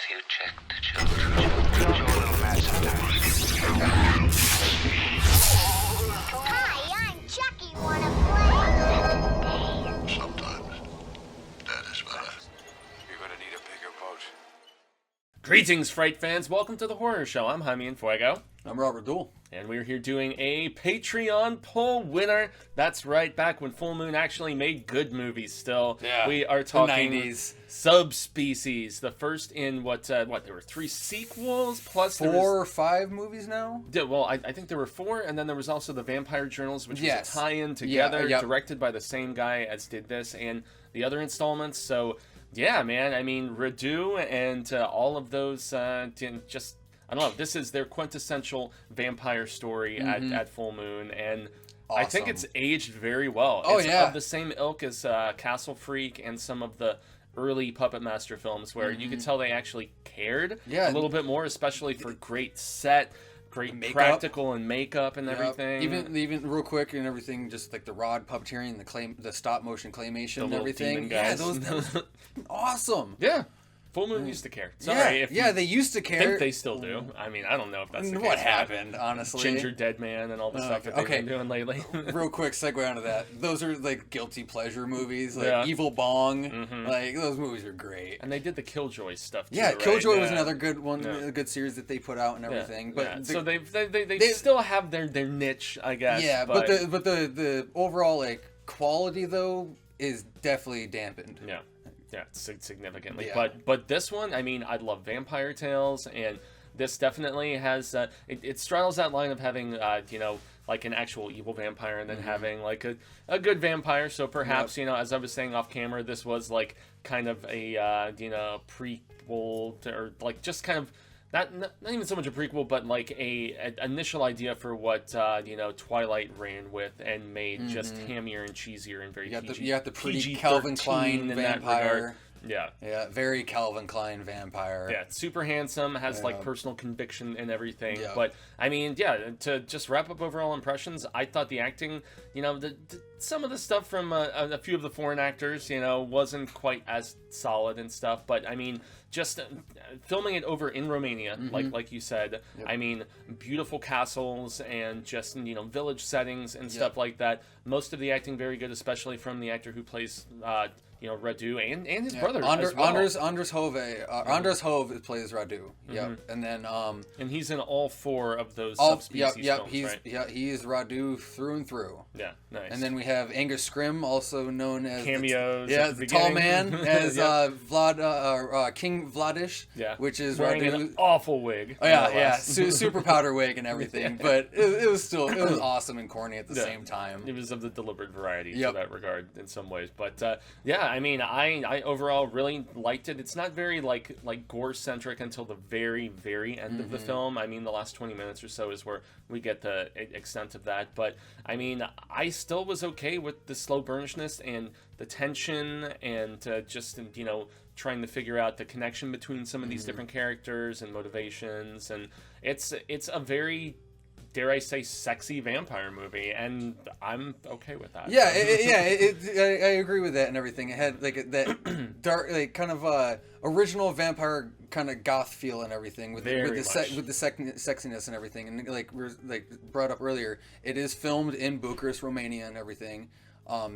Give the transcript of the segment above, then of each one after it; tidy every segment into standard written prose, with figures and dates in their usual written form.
Have you checked the children? Your little mad sometimes. Hi, I'm Chucky. Wanna play? Sometimes that is better. You're gonna need a bigger boat. Greetings, Fright fans. Welcome to the Horror Show. I'm Jaime and Fuego. I'm Robert Duell. And we're here doing a Patreon poll winner. That's right, back when Full Moon actually made good movies still. Yeah, we are the talking 90s. Subspecies. The first in what, there were 3 sequels, plus there 4 was, or 5 movies now? well, I think there were 4, and then there was also the Vampire Journals, which was a tie-in together, yep. directed by the same guy as did this, and the other installments, so... Yeah, man, I mean, Radu and all of those just... I don't know, this is their quintessential vampire story at Full Moon, and I think it's aged very well. Oh, it's yeah. of the same ilk as Castle Freak and some of the early Puppet Master films, where you could tell they actually cared a little bit more, especially for great set, great makeup. Practical and makeup and everything. Even real quick and everything, just like the rod puppeteering, the stop motion claymation and everything. Demon Yeah, guys. those awesome. Yeah. Full Moon used to care. Sorry, yeah, they used to I care. think they still do. I mean, I don't know if that's the case. What happened, honestly? Ginger Dead Man and all the stuff that they've been doing lately. Real quick segue onto that. Those are like guilty pleasure movies, like Yeah. Evil Bong. Like those movies are great. And they did the Killjoy stuff too, Yeah, right? Killjoy was another good one, a good series that they put out and Yeah. everything. Yeah. But So they still have their niche, I guess. yeah, but the overall like quality though is definitely dampened. Yeah, significantly. Yeah. But this one, I mean, I love Vampire Tales, and this definitely has it straddles that line of having like an actual evil vampire, and then having like a good vampire. So perhaps as I was saying off camera, this was like kind of a prequel to, or like just kind of. Not even so much a prequel, but like an initial idea for what Twilight ran with and made just hammier and cheesier and very PG. You got the pretty PG-13 Calvin Klein in that regard. vampire. Yeah, very Calvin Klein vampire. Yeah, super handsome, has like personal conviction and everything. Yeah. But I mean, to just wrap up overall impressions, I thought the acting, some of the stuff from a few of the foreign actors, wasn't quite as solid and stuff. But I mean, just filming it over in Romania, like you said, I mean, beautiful castles and just village settings and stuff like that. Most of the acting very good, especially from the actor who plays Radu and his brother as well. Anders Hove plays Radu. And then and he's in all 4 of those Subspecies films, right? He's Radu through and through. Yeah, nice. And then we have Angus Scrim, also known as cameos. the tall man as King Vladish. Yeah, which is wearing Radu. an awful wig. Oh yeah, super powder wig and everything. But it was awesome and corny at the same time. It was of the deliberate variety to that regard in some ways. But I mean, I overall really liked it. It's not very like gore centric until the very, very end of the film. I mean, the last 20 minutes or so is where we get the extent of that. But I mean, I still was okay with the slow burnishness and the tension and just trying to figure out the connection between some of these different characters and motivations. And it's a very, dare I say, sexy vampire movie, and I'm okay with that. Yeah, I agree with that and everything. It had like that dark, like kind of original vampire kind of goth feel and everything with the sexiness and everything. And like we were brought up earlier, it is filmed in Bucharest, Romania, and everything.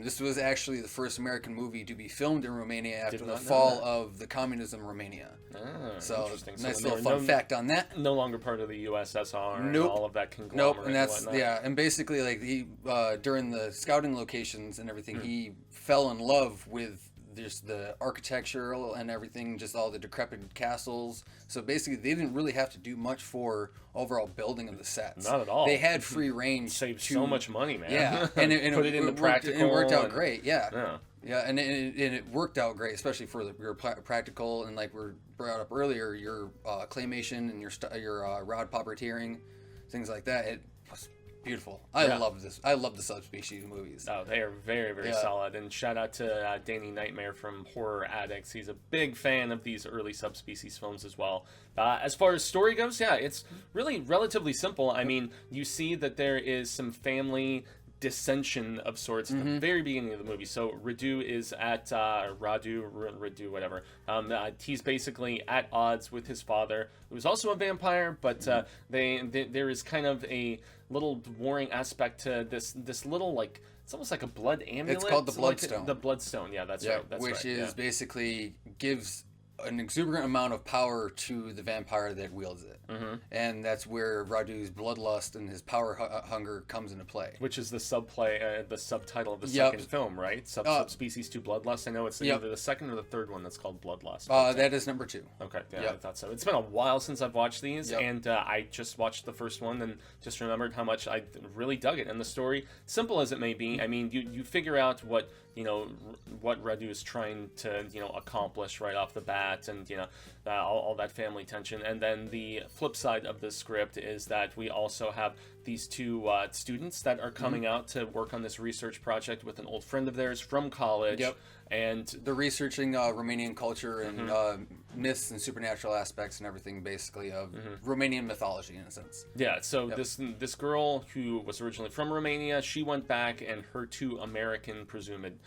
This was actually the first American movie to be filmed in Romania after the fall of the communism in Romania. So interesting. Nice little fun fact on that. No longer part of the USSR and Nope. all of that conglomerate. And that's and whatnot. and basically like he during the scouting locations and everything, he fell in love with just the architecture and everything, just all the decrepit castles. So basically, they didn't really have to do much for overall building of the sets. Not at all. They had free range. Saved so much money, man. Yeah, and put it into practical. It worked out great. Yeah, and it worked out great, especially for your practical and like we brought up earlier, your claymation and your rod puppeteering, things like that. It was beautiful. I love this. I love the Subspecies movies. Oh, they are very, very solid. And shout out to Danny Nightmare from Horror Addicts. He's a big fan of these early Subspecies films as well. As far as story goes, it's really relatively simple. I mean, you see that there is some family dissension of sorts at the very beginning of the movie. So Radu is at Radu, whatever. He's basically at odds with his father, who's also a vampire, but there is kind of a little warring aspect to this little, like, it's almost like a blood amulet. It's called the Bloodstone. Like the Bloodstone, yeah, that's right. That's which right, is basically gives an exuberant amount of power to the vampire that wields it. And that's where Radu's bloodlust and his power hunger comes into play. Which is the subtitle of the second film, right? Subspecies 2 Bloodlust. I know it's either the second or the third one that's called Bloodlust. That is number 2. Okay, yeah, I thought so. It's been a while since I've watched these, and I just watched the first one and just remembered how much I really dug it. And the story, simple as it may be, I mean, you figure out what Radu is trying to, accomplish right off the bat, and, all that family tension. And then the flip side of the script is that we also have these two students that are coming out to work on this research project with an old friend of theirs from college. And they're researching Romanian culture and myths and supernatural aspects and everything, basically, of Romanian mythology, in a sense. Yeah, so this girl who was originally from Romania, she went back, and her two American, presumed,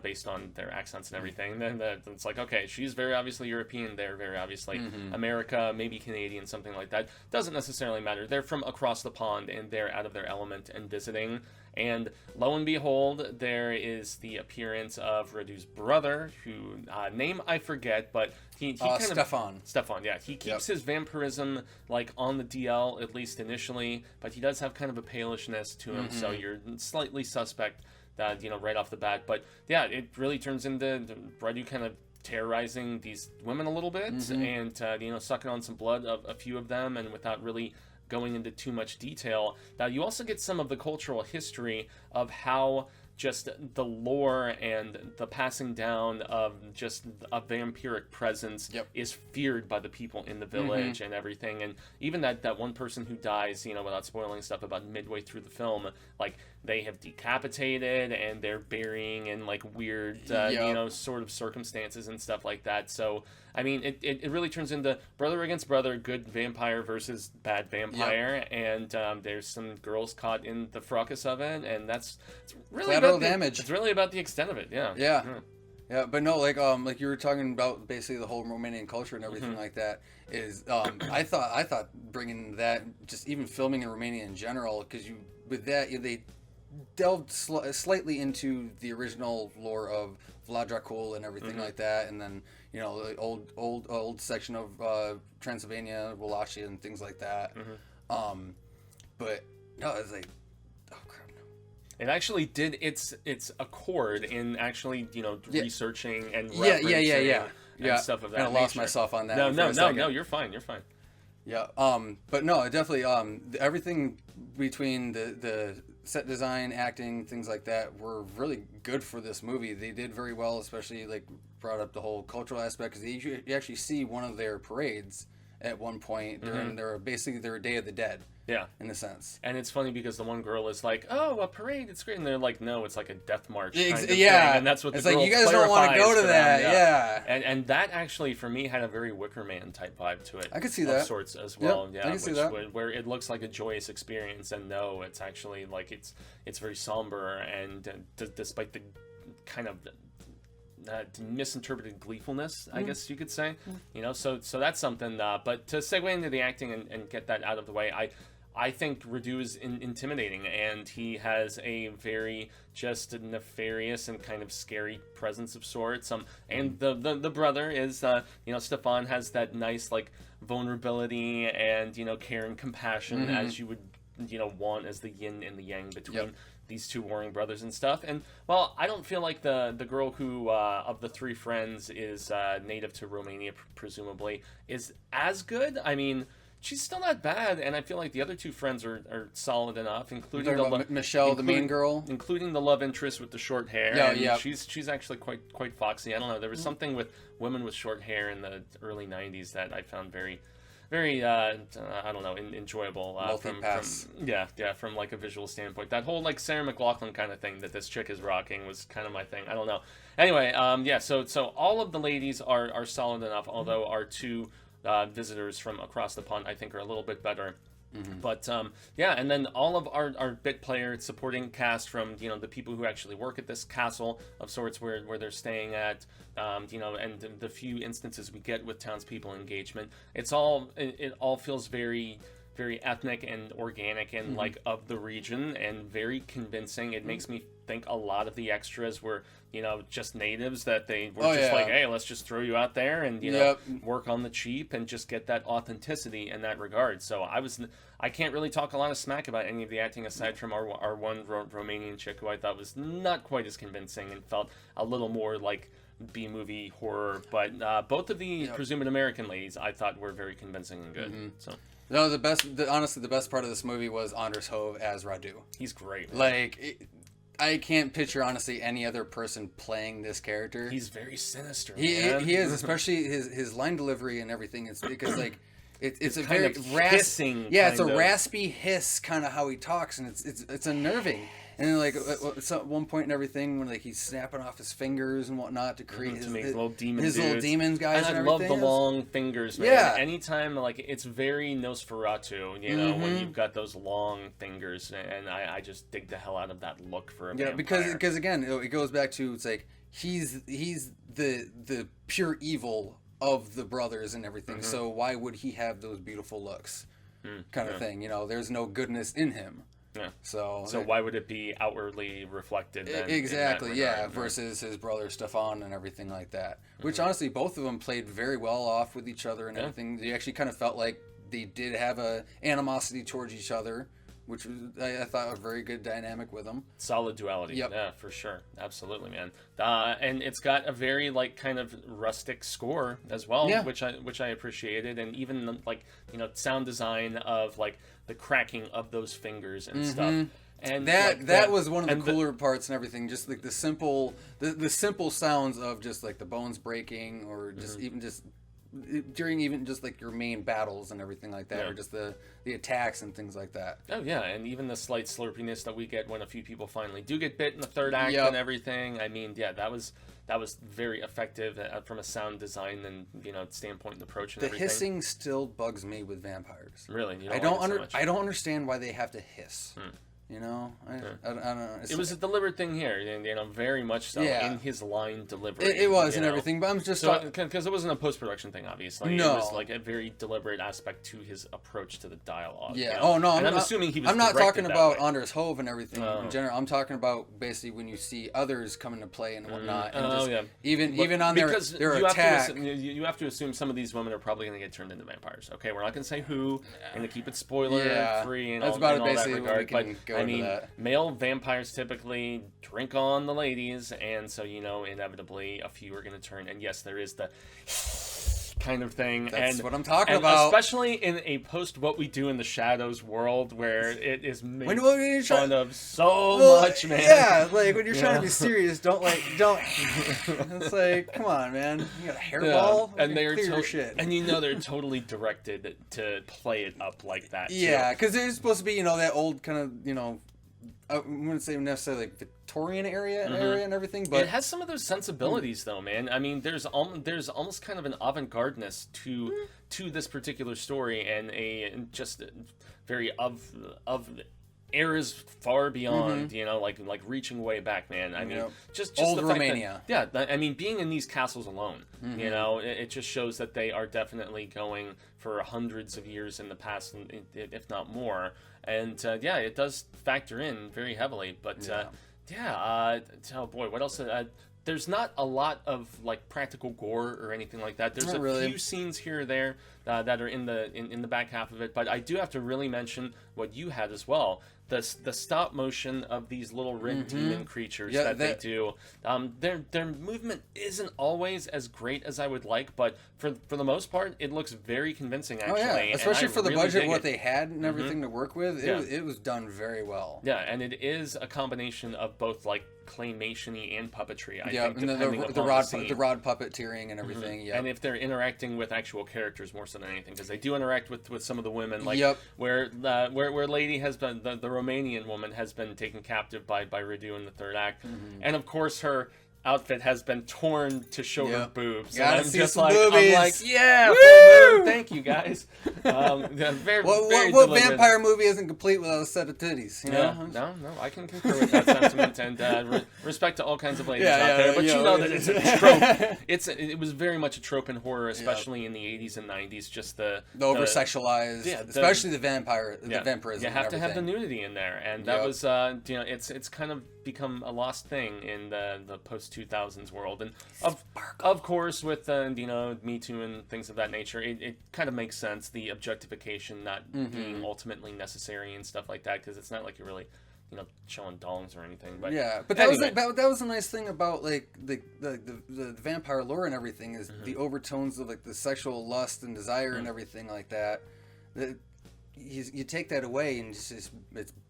based on their accents and everything, then it's like, okay, she's very obviously European, they're very obviously America, maybe Canadian, something like that. Doesn't necessarily matter. They're from across the pond, and they're out of their element and visiting. And lo and behold, there is the appearance of Radu's brother, who name I forget, but he kind Stefan. Stefan, yeah. He keeps his vampirism like on the DL, at least initially, but he does have kind of a palishness to him, so you're slightly suspect that, right off the bat. But yeah, it really turns into Radu kind of terrorizing these women a little bit, and sucking on some blood of a few of them, and without really going into too much detail. Now, you also get some of the cultural history of how just the lore and the passing down of just a vampiric presence is feared by the people in the village and everything. And even that one person who dies, without spoiling stuff, about midway through the film, like, they have decapitated and they're burying in like weird, sort of circumstances and stuff like that. So, I mean, it really turns into brother against brother, good vampire versus bad vampire, and there's some girls caught in the fracas of it, and it's really collateral damage. It's really about the extent of it, Yeah, but no, like you were talking about basically the whole Romanian culture and everything like that is, I thought bringing that, just even filming in Romania in general, because they delved slightly into the original lore of Vlad Dracul and everything like that, and then the old section of Transylvania, Wallachia, and things like that. But no, it's like, oh crap, no. It actually did its accord in actually researching and yeah. and stuff of that. I lost myself on that. No, you're fine. Yeah. But no, definitely. Everything between the set design, acting, things like that were really good for this movie. They did very well, especially like brought up the whole cultural aspect, because you actually see one of their parades at one point during their Day of the Dead. Yeah, in a sense. And it's funny because the one girl is like, "Oh, a parade, it's great," and they're like, "No, it's like a death march." Kind of thing. And that's what the girl like, you guys don't want to go to that. Yeah. And that actually for me had a very Wicker Man type vibe to it. I could see that of sorts as well. I can see that. Where it looks like a joyous experience, and no, it's actually like it's very somber, and despite the kind of misinterpreted gleefulness, I guess you could say, so that's something. But to segue into the acting and get that out of the way, I think Radu is intimidating, and he has a very just nefarious and kind of scary presence of sorts. And the brother is, Stefan has that nice like vulnerability and care and compassion as you would want as the yin and the yang between these two warring brothers and stuff. And well, I don't feel like the girl who of the three friends is native to Romania, presumably, is as good. I mean, she's still not bad, and I feel like the other two friends are solid enough, including Michelle, the main girl, including the love interest with the short hair. Yeah. She's actually quite foxy. I don't know. There was something with women with short hair in the early '90s that I found very I don't know, enjoyable. From like a visual standpoint. That whole like Sarah McLachlan kind of thing that this chick is rocking was kind of my thing. I don't know. Anyway, so all of the ladies are solid enough, although our two visitors from across the pond I think are a little bit better. But yeah, and then all of our bit player supporting cast from the people who actually work at this castle of sorts where they're staying at, and the few instances we get with townspeople engagement, it all feels very ethnic and organic and like of the region and very convincing. It makes me think a lot of the extras were just natives that they were like, hey, let's just throw you out there and work on the cheap and just get that authenticity in that regard. So I can't really talk a lot of smack about any of the acting aside from our one Romanian chick who I thought was not quite as convincing and felt a little more like B-movie horror, but both of the presumed American ladies I thought were very convincing and good. So no, honestly the best part of this movie was Anders Hove as Radu. He's great. I can't picture honestly any other person playing this character. He's very sinister. He is, especially his line delivery and everything. It's because it's a very hissing. Yeah, it's a raspy hiss kind of how he talks, and it's unnerving. And then at one point and everything when he's snapping off his fingers and whatnot to create his little demon guys. And I love the long fingers, man. Yeah. Anytime it's very Nosferatu, when you've got those long fingers, and I just dig the hell out of that look for a vampire. because again it goes back to he's the pure evil of the brothers and everything. So why would he have those beautiful looks, kind of thing? There's no goodness in him. Yeah. So why would it be outwardly reflected then? Exactly, yeah, versus his brother Stefan and everything like that. Which honestly, both of them played very well off with each other and everything. They actually kind of felt like they did have a animosity towards each other, which was, I thought, a very good dynamic with them. Solid duality. Yep. Yeah, for sure. Absolutely, man. And it's got a very kind of rustic score as well, which I appreciated, and even sound design of the cracking of those fingers and stuff. And that was one of the cooler parts and everything. Just the simple sounds of just the bones breaking, or just even just during your main battles and everything like that, or just the attacks and things like that. Oh yeah, and even the slight slurpiness that we get when a few people finally do get bit in the third act and everything. I mean, that was very effective from a sound design and standpoint and approach and everything. The hissing still bugs me with vampires. Really, I don't understand why they have to hiss. I don't know. It was a deliberate thing here, very much so in his line delivery. It was and everything, but I'm just because it wasn't a post-production thing, obviously. No, it was a very deliberate aspect to his approach to the dialogue. Yeah. Oh no, I'm assuming he was. I'm not talking about Anders Hove and everything in general. I'm talking about basically when you see others come into play and whatnot, and even on their attack. You have to assume some of these women are probably going to get turned into vampires. Okay, we're not going to say who, and to keep it spoiler free and that's all, about in all that basically regard. But I mean, male vampires typically drink on the ladies, and so inevitably a few are going to turn. And yes, there is the kind of thing. That's what I'm talking about. Especially in a post What We Do in the Shadows world where it is made fun of so much, man. Yeah, when you're trying to be serious, don't. It's come on, man. You got a hairball? And they're shit. And they're totally directed to play it up like that, too. Yeah, because they're supposed to be, that old kind of, I wouldn't say necessarily Victorian area and everything, but it has some of those sensibilities, though, man. I mean, there's almost kind of an avant-gardeness to this particular story, and just very of eras far beyond, like reaching way back, man. I mean, just old the fact Romania. I mean, being in these castles alone, it just shows that they are definitely going for hundreds of years in the past, if not more. And it does factor in very heavily. But oh boy, what else? There's not a lot of practical gore or anything like that. There's few scenes here or there that are in the back half of it. But I do have to really mention what you had as well. The stop motion of these little red demon creatures that they do. Their movement isn't always as great as I would like, but for the most part, it looks very convincing, actually. Oh, yeah. Especially for the budget, what they had and everything to work with, it was done very well. Yeah, and it is a combination of both claymation-y and puppetry, I think, and the rod puppeteering and everything. And if they're interacting with actual characters more so than anything, because they do interact with some of the women, where Lady has been the Romanian woman has been taken captive by Radu in the third act, and of course her outfit has been torn to show her boobs. And I'm just boobies. I'm yeah, full boob. Thank you guys. Yeah, very, What very what deliberate. vampire movie isn't complete without a set of titties? You know? No, I can concur with that sentiment, and respect to all kinds of ladies Yeah, out yeah, there. But you you know, know that it's a trope. It was very much a trope in horror, especially in the 80s and 90s. Just the over sexualized, especially the vampirism. You have to have the everything. nudity in there, and that was it's kind of become a lost thing in the post 2000s world, and of course with Me Too and things of that nature, it kind of makes sense, the objectification not being ultimately necessary and stuff like that, because it's not like you're really showing dongs or anything. But but that anyway. that was a nice thing about like the vampire lore and everything, is the overtones of like the sexual lust and desire and everything like that. You take that away and it's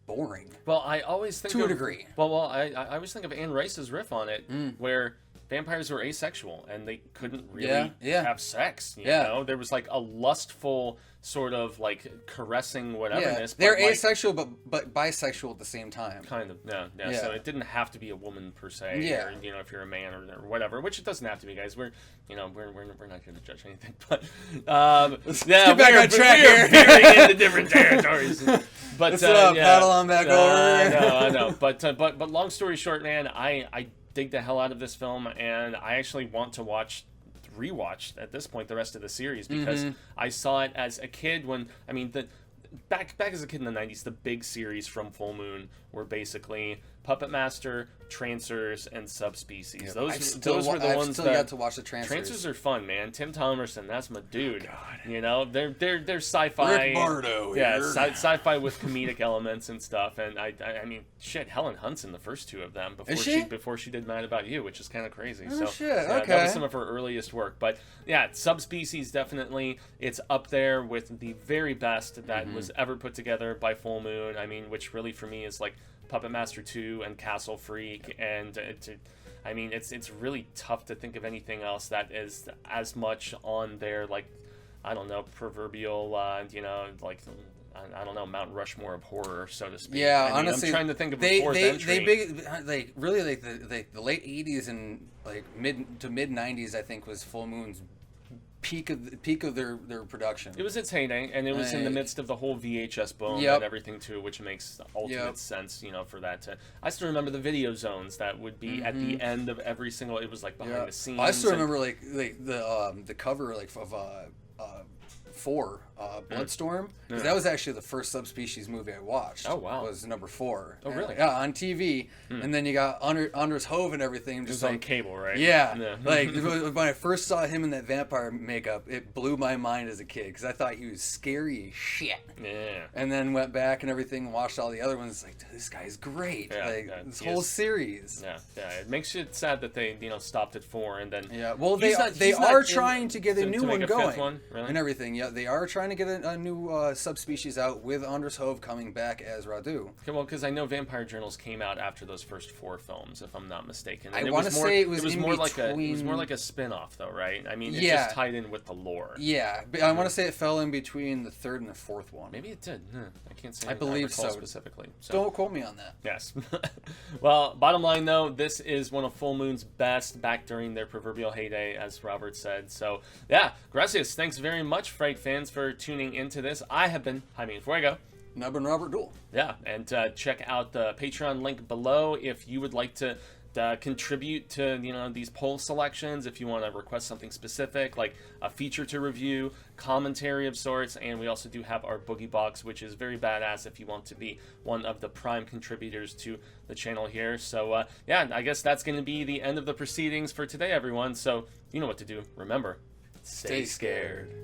boring. Well, I always think to a degree. Well, I always think of Anne Rice's riff on it, where vampires were asexual and they couldn't really have sex. You know, there was like a lustful sort of like caressing whateverness. They're like, asexual, but bisexual at the same time. Kind of, yeah. So it didn't have to be a woman per se, or if you're a man or whatever, which it doesn't have to be, guys. We're not here to judge anything, but Let's get back on track here. Veering into different territories. But paddle on back over. I know. But long story short, man, I dig the hell out of this film, and I actually want to rewatch at this point the rest of the series, because I saw it as a kid when back as a kid in the 90s, the big series from Full Moon were basically Puppet Master, Trancers, and Subspecies. Those were the ones that got to watch the Trancers. Trancers are fun, man. Tim Thomerson, that's my dude. They're sci-fi. Rick Bardo. Sci-fi with comedic elements and stuff. And I mean, shit, Helen Hunt's in the first two of them before she did Mad About You, which is kind of crazy. Oh, so shit. That was some of her earliest work. But yeah, Subspecies, definitely, it's up there with the very best that was ever put together by Full Moon. I mean, which really for me is like Puppet Master 2 and Castle Freak, and it's really tough to think of anything else that is as much on their, like, I don't know, proverbial like, I don't know, Mount Rushmore of horror, so to speak. Yeah, honestly, I'm trying to think of a fourth entry. They really like the late 80s and like mid to mid 90s, I think, was Full Moon's peak of their production. It was its heyday, and it was in the midst of the whole VHS boom and everything too, which makes ultimate sense, for that. I still remember the video zones that would be at the end of every single. It was like behind the scenes. I still remember like the cover like of 4, Bloodstorm, because that was actually the first Subspecies movie I watched. Oh wow, was number 4. Oh really? Yeah, on TV. And then you got Anders Hove and everything. Just like, on cable, right? Yeah, like when I first saw him in that vampire makeup, it blew my mind as a kid, because I thought he was scary as shit. Yeah. And then went back and everything and watched all the other ones. Like, this guy's great. This whole series. Yeah. It makes you sad that they stopped at 4 and then. Yeah. Well, they are trying to get a new one going and everything. Yeah, they are trying to get a new Subspecies out with Anders Hove coming back as Radu. Okay, well, because I know Vampire Journals came out after those first 4 films, if I'm not mistaken. And I want to say it was more like a spin-off, though, right? I mean, it just tied in with the lore. Yeah, but I want to say it fell in between the 3rd and the 4th one. Maybe it did. I can't say. I believe so specifically. So. Don't quote me on that. Yes. Well, bottom line though, this is one of Full Moon's best back during their proverbial heyday, as Robert said. So yeah, gracias. Thanks very much, Fright fans, for tuning into this. I have been Jaime Fuego. And I've been Robert Duell. Yeah, and check out the Patreon link below if you would like to contribute to these poll selections, if you want to request something specific like a feature to review, commentary of sorts, and we also do have our boogie box, which is very badass if you want to be one of the prime contributors to the channel here. So yeah, I guess that's going to be the end of the proceedings for today, everyone. So you know what to do. Remember, stay scared.